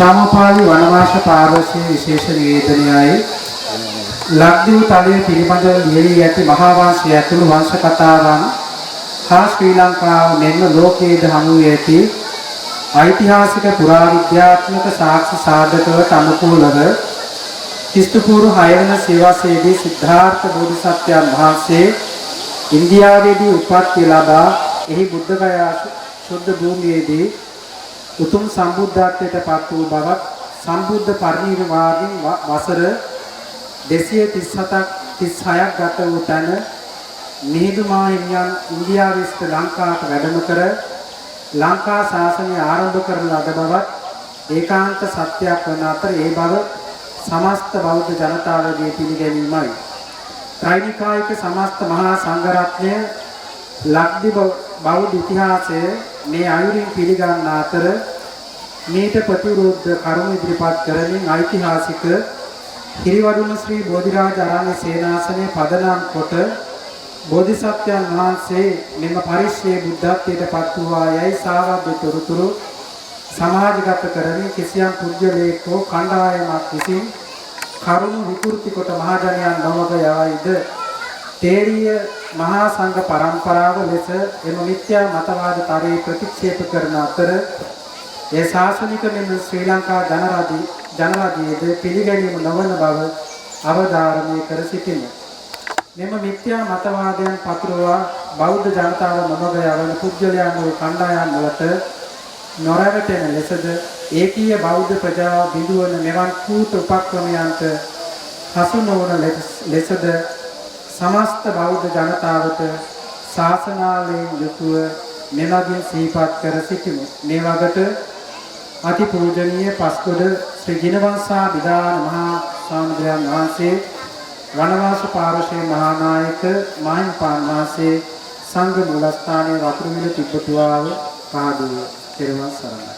සාමපාලි වනවාස පාර්ශ්වයේ විශේෂ නිවේදනයයි ලක්දිව තලයේ පිළිබඳව ලියවී ඇති මහා වංශය ඇතුළු වංශ කතාවන් හා ශ්‍රී ලංකාව මෙන්ම ලෝකයේද හමු වී ඇති ඓතිහාසික පුරාවිද්‍යාත්මක සාක්ෂි සාධකවලට අනුකූලව ක්‍රිස්තුපූර්ව 6 වන සියවසේදී සිද්ධාර්ථ බෝධිසත්වයන් වහන්සේ ඉන්දියාවේදී උපත් ලබා එහි බුද්ධ ගයා ශුද්ධ භූමියේදී උතුම් සම්බුද්ධත්වයට පත් වූ බවත් සම්බුද්ධ පරිනිර්වාණයෙන් වසර 236ක් ගත වූ තැන මිහිඳු මාහිමියන් ඉන්දියාවේ සිට ලංකාවට වැඩම කර ලංකා ශාසනය ආරම්භ කරන ලද බවත් ඒකාන්ත සත්‍යයක් වන අතර ඒ බව සමස්ත බෞද්ධ ජනතාවගේ පිළිගැනීමයි. ත්‍රිනිකායික සමස්ත මහා සංඝරත්නය ලක්දිව බෞද්ධ ඉතිහාසයේ මේ අයුරින් පිළිගන්න අතර මේට ප්‍රතිවිරුද්ධ කරුණු ඉදිරිපත් කරමින් ඓතිහාසික හිරිවඩුන ශ්‍රී බෝධිරාජ ආරණ්‍ය සේනාසනයේ පදනම් කොට බෝධිසත්වයන් වහන්සේ මෙම පරිශ්‍රයේ බුද්ධත්වයට පත් වූවා යයි සාවද්‍ය තොරතුරු සමාජගත කරමින් කිසියම් පුජ්‍යලේඛෝ කණ්ඩායමක් විසින් කරුණු විකෘති කොට මහජනයන් නොමග යවයිද තේරීය මහා සංඝ පරම්පරාව ලෙස එම මිත්‍යා මතවාද තරයේ ප්‍රතික්ෂේප කරන අතර ඒ ශාසනික මෙන් ශ්‍රී ලංකා ජනරාජ්‍යයේද පිළිගැනීම නොවන බව අවධාරණය කර සිටිමු. මෙම මිත්‍යා මතවාදයන් පතුරවා බෞද්ධ ජනතාව නොමග යවන පුජ්‍යලයන් වූ කණ්ඩායම් වලට නොරැවටෙන ලෙසද ඒකීය බෞද්ධ ප්‍රජාව බිඳුවන මෙවන් කූට උපක්‍රමයන්ට හසු නොවන ලෙසද සමස්ත බෞද්ධ ජනතාවට ශාසනාලයෙන් යුතුව මෙලගින් සිහිපත් කර සිටිමු. මේ වගට අති පූජනීය පස්කොඩ ශ්‍රී ජිනවංශා විදාන මහා ස්වාමීන් වහන්සේ වනවාස පාර්ශ්වයේ මහා නායක මහින්පාන් වහන්සේ සංඝ මූලස්ථානයේ වතුරුමිල තිබ්බතුවාව පාදුව තෙරුවන් සරණයි.